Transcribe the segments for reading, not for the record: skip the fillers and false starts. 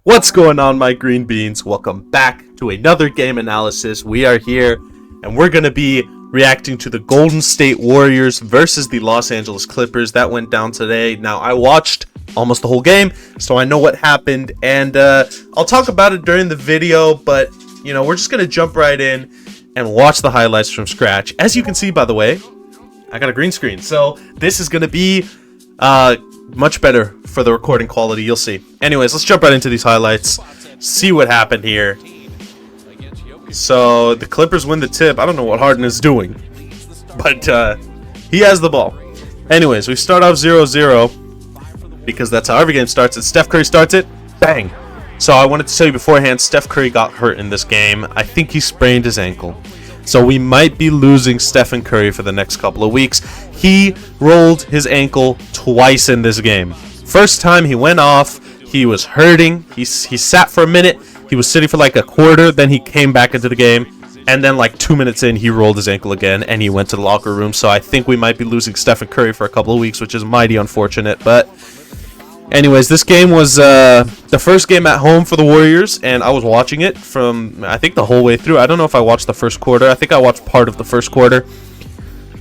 What's going on, my green beans? Welcome back to another game analysis. We are here and we're going to be reacting to the Golden State Warriors versus the Los Angeles Clippers. That went down today. Now, I watched almost the whole game, so I know what happened, and I'll talk about it during the video, but we're just going to jump right in and watch the highlights from scratch. As you can see, by the way, I got a green screen, so this is going to be much better for the recording quality. You'll see. Anyways, let's jump right into these highlights, see what happened here. So the Clippers win the tip. I don't know what Harden is doing, but he has the ball. Anyways, we start off 0-0 because that's how every game starts. And Steph Curry starts it, bang. So I wanted to tell you beforehand, Steph Curry got hurt in this game. I think he sprained his ankle. So we might be losing Stephen Curry for the next couple of weeks. He rolled his ankle twice in this game. First time he went off, he was hurting. He sat for a minute. He was sitting for like a quarter. Then he came back into the game. And then like 2 minutes in, he rolled his ankle again and he went to the locker room. So I think we might be losing Stephen Curry for a couple of weeks, which is mighty unfortunate. But anyways, this game was the first game at home for the Warriors, and I was watching it from, I think, the whole way through. I don't know if I watched the first quarter. I think I watched part of the first quarter.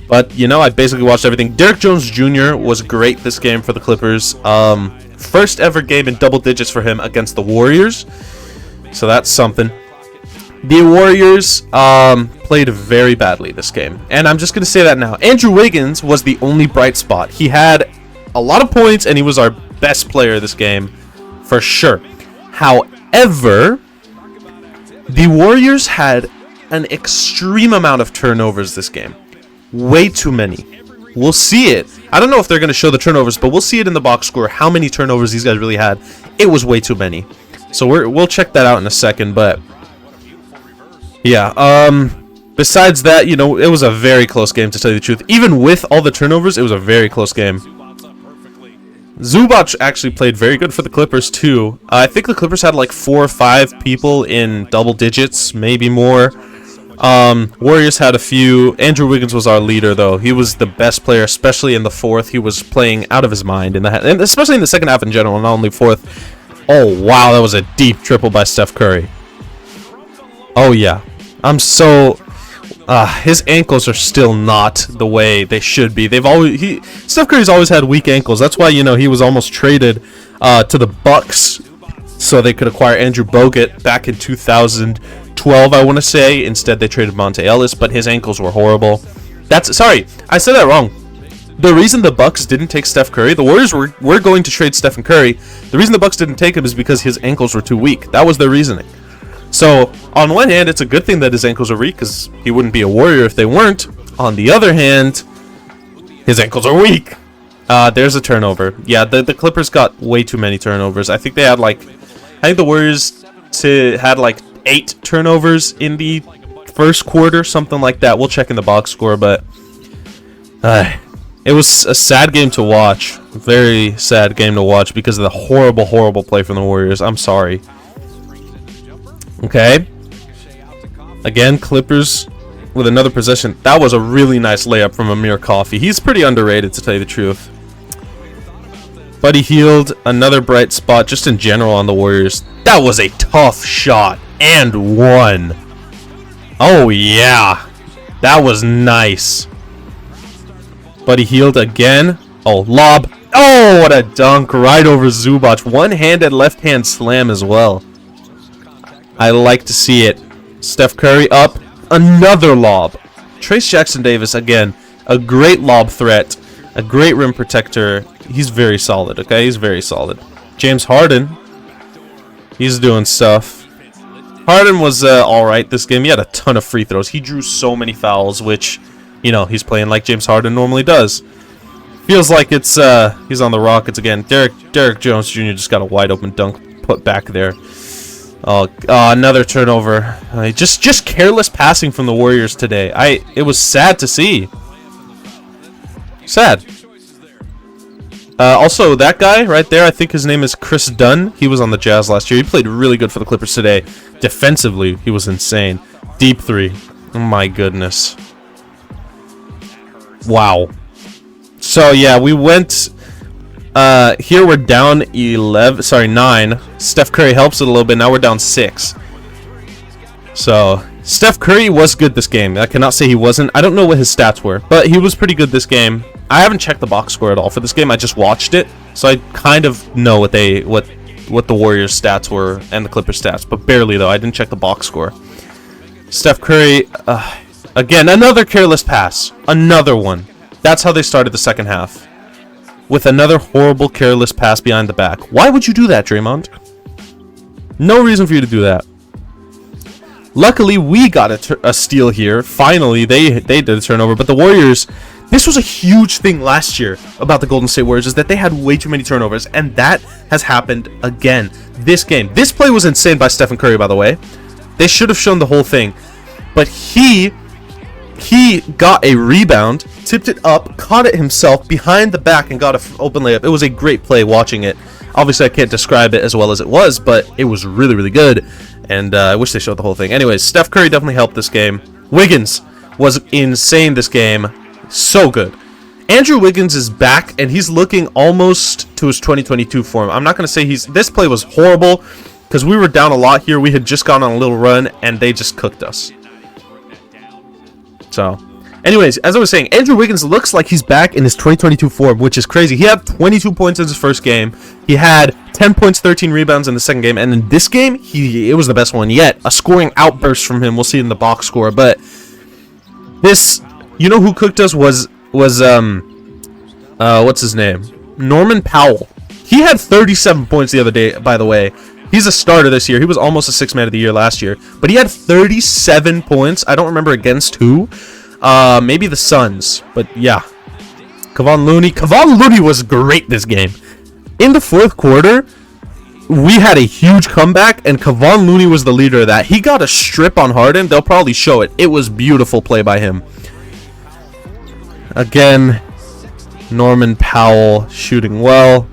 But, I basically watched everything. Derrick Jones Jr. was great this game for the Clippers. First ever game in double digits for him against the Warriors. So that's something. The Warriors played very badly this game. And I'm just going to say that now. Andrew Wiggins was the only bright spot. He had a lot of points, and he was our best player this game, for sure. However, the Warriors had an extreme amount of turnovers this game. Way too many. We'll see it. I don't know if they're going to show the turnovers, but we'll see it in the box score, how many turnovers these guys really had. It was way too many. So we'll check that out in a second, but yeah, besides that, it was a very close game, to tell you the truth. Even with all the turnovers, it was a very close game. Zubac actually played very good for the Clippers, too. I think the Clippers had like 4 or 5 people in double digits, maybe more. Warriors had a few. Andrew Wiggins was our leader, though. He was the best player, especially in the fourth. He was playing out of his mind, and especially in the second half in general, not only fourth. Oh, wow, that was a deep triple by Steph Curry. Oh, yeah. His ankles are still not the way they should be. Steph Curry's always had weak ankles. That's why, he was almost traded to the Bucks so they could acquire Andrew Bogut back in 2012, I want to say. Instead, they traded Monte Ellis, but his ankles were horrible. Sorry, I said that wrong. The reason the Bucks didn't take Steph Curry, the Warriors were going to trade Stephen Curry. The reason the Bucks didn't take him is because his ankles were too weak. That was their reaning. So, on one hand, it's a good thing that his ankles are weak, because he wouldn't be a Warrior if they weren't. On the other hand, his ankles are weak. There's a turnover. Yeah, the Clippers got way too many turnovers. I think the Warriors had 8 turnovers in the first quarter, something like that. We'll check in the box score, but it was a sad game to watch. Very sad game to watch because of the horrible, horrible play from the Warriors. I'm sorry. Okay. Again, Clippers with another possession. That was a really nice layup from Amir Coffey. He's pretty underrated, to tell you the truth. Buddy Hield, another bright spot just in general on the Warriors. That was a tough shot and one. Oh, yeah. That was nice. Buddy Hield again. Oh, lob. Oh, what a dunk right over Zubac. One-handed left-hand slam as well. I like to see it. Steph Curry up. Another lob. Trace Jackson-Davis, again, a great lob threat. A great rim protector. He's very solid, okay? He's very solid. James Harden. He's doing stuff. Harden was alright this game. He had a ton of free throws. He drew so many fouls, which, he's playing like James Harden normally does. Feels like it's he's on the Rockets again. Derrick Jones Jr. just got a wide open dunk put back there. Oh, another turnover. Just careless passing from the Warriors today. It was sad to see. Sad. Also, that guy right there, I think his name is Chris Dunn. He was on the Jazz last year. He played really good for the Clippers today. Defensively, he was insane. Deep three. Oh my goodness. Wow. So, yeah, we went Here we're down 9. Steph Curry helps it a little bit. Now we're down 6. So Steph Curry was good this game. I cannot say he wasn't. I don't know what his stats were, but he was pretty good this game. I haven't checked the box score at all for this game. I just watched it, so I kind of know what the Warriors stats were and the Clippers stats, but barely though. I didn't check the box score. Steph Curry, again, another careless pass. Another one. That's how they started the second half. With another horrible careless pass behind the back. Why would you do that, Draymond? No reason for you to do that. Luckily, we got a steal here. Finally, they did a turnover. But the Warriors, this was a huge thing last year about the Golden State Warriors, is that they had way too many turnovers. And that has happened again this game. This play was insane by Stephen Curry, by the way. They should have shown the whole thing. But he got a rebound, tipped it up, caught it himself behind the back, and got an open layup. It was a great play watching it. Obviously, I can't describe it as well as it was, but it was really, really good. And I wish they showed the whole thing. Anyways, Steph Curry definitely helped this game. Wiggins was insane this game. So good. Andrew Wiggins is back, and he's looking almost to his 2022 form. I'm not going to say this play was horrible, because we were down a lot here. We had just gone on a little run, and they just cooked us. So, anyways, as I was saying, Andrew Wiggins looks like he's back in his 2022 form, which is crazy. He had 22 points in his first game. He had 10 points, 13 rebounds in the second game. And in this game, it was the best one yet. A scoring outburst from him. We'll see in the box score. But this, you know who cooked us was what's his name? Norman Powell. He had 37 points the other day, by the way. He's a starter this year. He was almost a 6th man of the year last year. But he had 37 points. I don't remember against who. Maybe the Suns. But yeah. Kevon Looney was great this game. In the fourth quarter, we had a huge comeback, and Kevon Looney was the leader of that. He got a strip on Harden. They'll probably show it. It was beautiful play by him. Again, Norman Powell shooting well.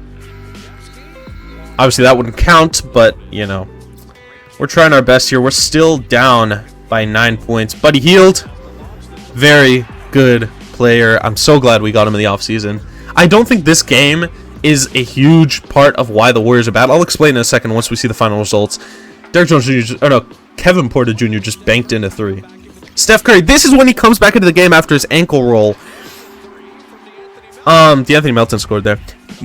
Obviously, that wouldn't count, but, you know, we're trying our best here. We're still down by 9 points. Buddy Hield, very good player. I'm so glad we got him in the offseason. I don't think this game is a huge part of why the Warriors are bad. I'll explain in a second once we see the final results. Derrick Jones Jr. Kevin Porter Jr. just banked in a 3. Steph Curry, this is when he comes back into the game after his ankle roll. DeAnthony Melton scored there.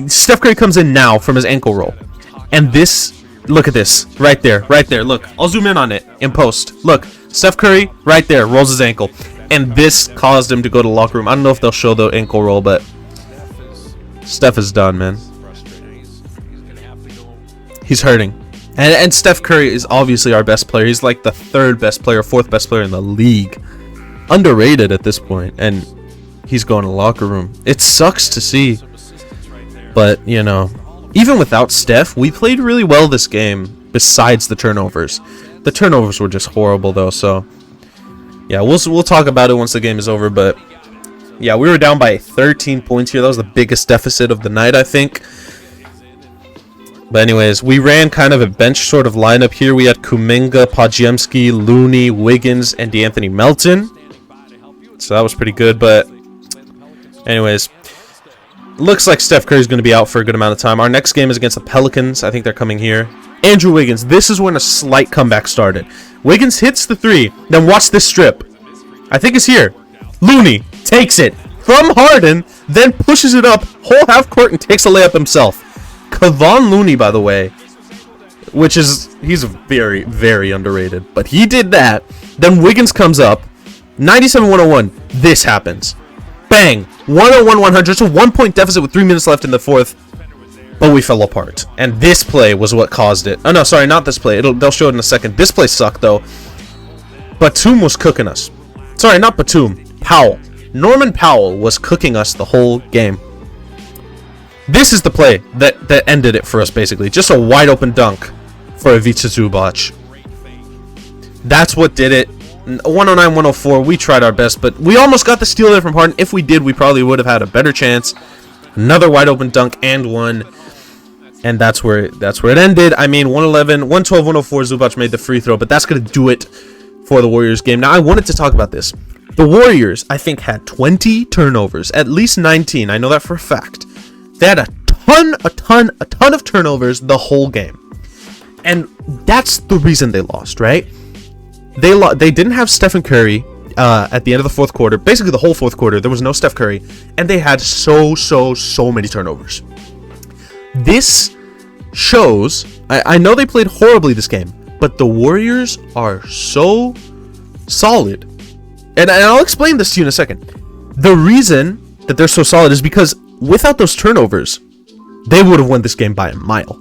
Steph Curry comes in now from his ankle roll. And this, look at this, right there, look. I'll zoom in on it in post. Look, Steph Curry, right there, rolls his ankle. And this caused him to go to the locker room. I don't know if they'll show the ankle roll, but Steph is done, man. He's hurting. And Steph Curry is obviously our best player. He's like the 3rd best player, 4th best player in the league. Underrated at this point, and he's going to the locker room. It sucks to see. But, you know, even without Steph, we played really well this game, besides the turnovers. The turnovers were just horrible, though, so yeah, we'll talk about it once the game is over, but yeah, we were down by 13 points here. That was the biggest deficit of the night, I think. But anyways, we ran kind of a bench sort of lineup here. We had Kuminga, Podziemski, Looney, Wiggins, and DeAnthony Melton. So that was pretty good, but anyways, looks like Steph Curry's going to be out for a good amount of time. Our next game is against the Pelicans. I think they're coming here. Andrew Wiggins. This is when a slight comeback started. Wiggins hits the 3. Then watch this strip. I think it's here. Looney takes it from Harden, then pushes it up whole half court and takes a layup himself. Kevon Looney, by the way, he's very, very underrated. But he did that. Then Wiggins comes up. 97-101. This happens. Bang. 101-100. It's a 1-point deficit with 3 minutes left in the fourth. But we fell apart. And this play was what caused it. Oh, no, sorry, not this play. They'll show it in a second. This play sucked, though. Batum was cooking us. Sorry, not Batum. Powell. Norman Powell was cooking us the whole game. This is the play that ended it for us, basically. Just a wide-open dunk for Ivica Zubac. That's what did it. 109-104. We tried our best, but we almost got the steal there from Harden. If we did, we probably would have had a better chance. Another wide-open dunk and one. And that's where it ended. I mean, 112-104, Zubac made the free throw, but that's going to do it for the Warriors game. Now, I wanted to talk about this. The Warriors, I think, had 20 turnovers, at least 19. I know that for a fact. They had a a ton of turnovers the whole game. And that's the reason they lost, right? They didn't have Stephen Curry at the end of the fourth quarter. Basically, the whole fourth quarter, there was no Steph Curry. And they had so many turnovers. This shows... I know they played horribly this game, but the Warriors are so solid. And I'll explain this to you in a second. The reason that they're so solid is because without those turnovers, they would have won this game by a mile.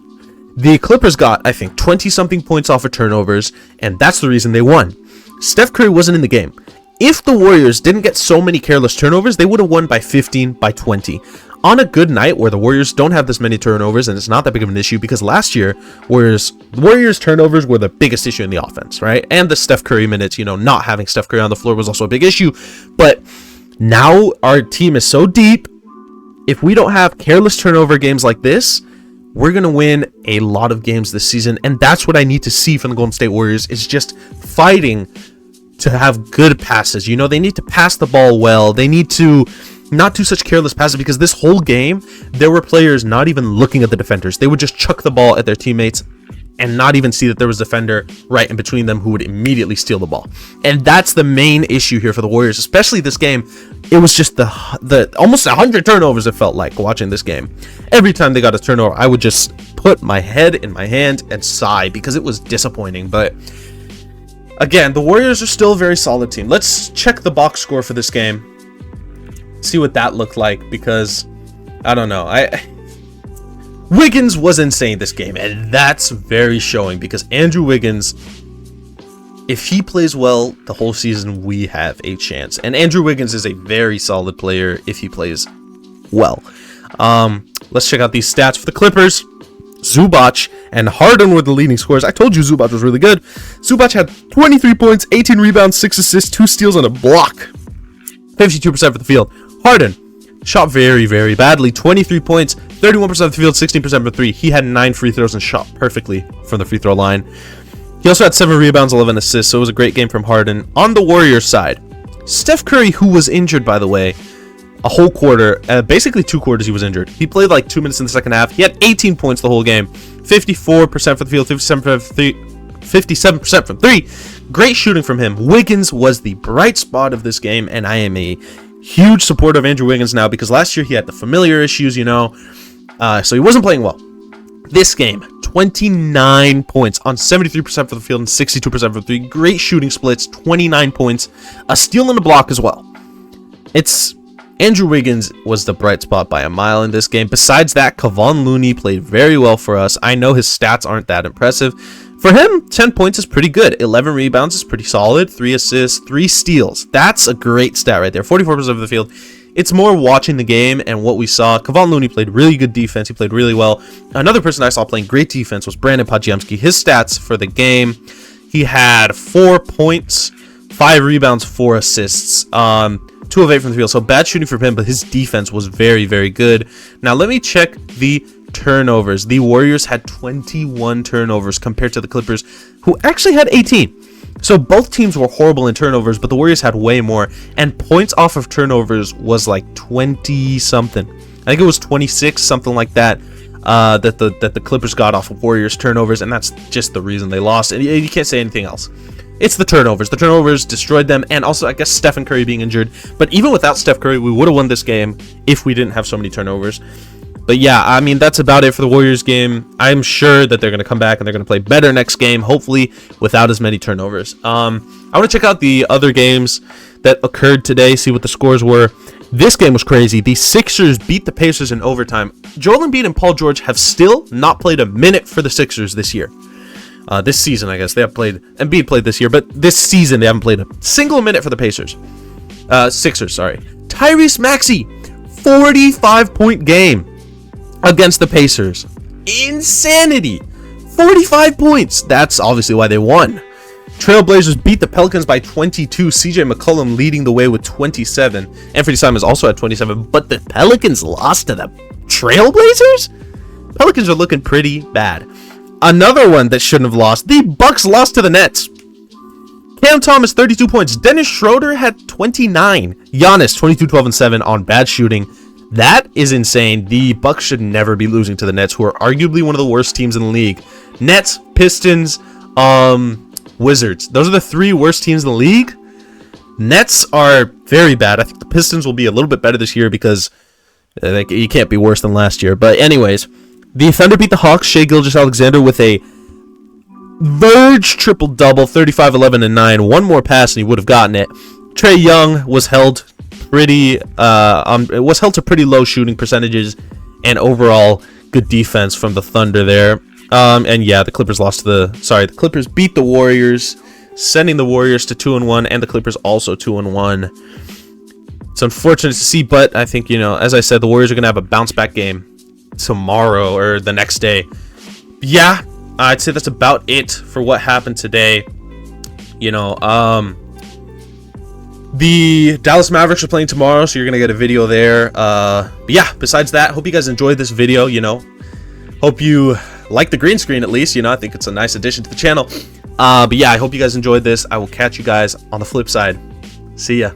The Clippers got, I think, 20-something points off of turnovers, and that's the reason they won. Steph Curry wasn't in the game. If the Warriors didn't get so many careless turnovers, they would have won by 15, by 20. On a good night where the Warriors don't have this many turnovers, and it's not that big of an issue, because last year, Warriors turnovers were the biggest issue in the offense, right? And the Steph Curry minutes, not having Steph Curry on the floor was also a big issue. But now our team is so deep, if we don't have careless turnover games like this, we're going to win a lot of games this season. And that's what I need to see from the Golden State Warriors, is just fighting to have good passes. They need to pass the ball well. They need to not do such careless passes, because this whole game, there were players not even looking at the defenders. They would just chuck the ball at their teammates and not even see that there was a defender right in between them who would immediately steal the ball. And that's the main issue here for the Warriors, especially this game. It was just the almost 100 turnovers, it felt like, watching this game. Every time they got a turnover, I would just put my head in my hand and sigh, because it was disappointing. But again, the Warriors are still a very solid team. Let's check the box score for this game, see what that looked like, because I don't know. Wiggins was insane this game, and that's very showing, because Andrew Wiggins, if he plays well the whole season, we have a chance. And Andrew Wiggins is a very solid player if he plays well. Let's check out these stats for the Clippers. Zubac and Harden were the leading scorers. I told you Zubac was really good. Zubac had 23 points, 18 rebounds, 6 assists, 2 steals, and a block. 52% for the field. Harden shot very, very badly. 23 points, 31% of the field, 16% for 3. He had 9 free throws and shot perfectly from the free throw line. He also had 7 rebounds, 11 assists, so it was a great game from Harden. On the Warriors side, Steph Curry, who was injured, by the way, a whole quarter, basically 2 quarters he was injured. He played like 2 minutes in the second half. He had 18 points the whole game, 54% for the field, 57% from 3. Great shooting from him. Wiggins was the bright spot of this game, and I am a huge supporter of Andrew Wiggins now, because last year he had the familiar issues, so he wasn't playing well. This game, 29 points on 73% for the field and 62% for 3. Great shooting splits, 29 points, a steal and a block as well. Andrew Wiggins was the bright spot by a mile in this game. Besides that, Kevon Looney played very well for us. I know his stats aren't that impressive. For him, 10 points is pretty good. 11 rebounds is pretty solid. 3 assists, 3 steals. That's a great stat right there. 44% of the field. It's more watching the game and what we saw. Kevon Looney played really good defense. He played really well. Another person I saw playing great defense was Brandon Podziemski. His stats for the game, he had 4 points, 5 rebounds, 4 assists. 2 of 8 from the field. So bad shooting for him, but his defense was very, very good. Now let me check the turnovers. The Warriors had 21 turnovers compared to the Clippers, who actually had 18. So both teams were horrible in turnovers, but the Warriors had way more. And points off of turnovers was like 20 something. I think it was 26, something like that. That the Clippers got off of Warriors turnovers, and that's just the reason they lost. And you can't say anything else. It's the turnovers. The turnovers destroyed them, and also, I guess, Stephen Curry being injured. But even without Steph Curry, we would have won this game if we didn't have so many turnovers. But yeah, I mean, that's about it for the Warriors game. I'm sure that they're going to come back and they're going to play better next game, hopefully without as many turnovers. I want to check out the other games that occurred today, see what the scores were. This game was crazy. The Sixers beat the Pacers in overtime. Joel Embiid and Paul George have still not played a minute for the Sixers this year. This season, I guess. They have played, Embiid played this year, but this season they haven't played a single minute for the Sixers, sorry. Tyrese Maxey, 45-point game against the Pacers. Insanity. 45 points. That's obviously why they won. Trailblazers beat the Pelicans by 22. CJ McCollum leading the way with 27. Anthony Simons also had 27, but the Pelicans lost to the Trailblazers? Pelicans are looking pretty bad. Another one that shouldn't have lost. The Bucks lost to the Nets. Cam Thomas, 32 points. Dennis Schroeder had 29. Giannis, 22, 12, and 7 on bad shooting. That is insane. The Bucks should never be losing to the Nets, who are arguably one of the worst teams in the league. Nets, Pistons, Wizards. Those are the 3 worst teams in the league. Nets are very bad. I think the Pistons will be a little bit better this year because you can't be worse than last year. But anyways, the Thunder beat the Hawks. Shai Gilgeous-Alexander with a Verge triple-double, 35, 11, and 9. One more pass and he would have gotten it. Trae Young was held to pretty low shooting percentages and overall good defense from the Thunder there. And yeah, the Clippers the Clippers beat the Warriors, sending the Warriors to 2-1, and the Clippers also 2-1. It's unfortunate to see, but I think, as I said, the Warriors are going to have a bounce back game tomorrow or the next day. Yeah, I'd say that's about it for what happened today. The Dallas Mavericks are playing tomorrow, so you're going to get a video there. But yeah, besides that, hope you guys enjoyed this video, Hope you like the green screen at least, I think it's a nice addition to the channel. But yeah, I hope you guys enjoyed this. I will catch you guys on the flip side. See ya.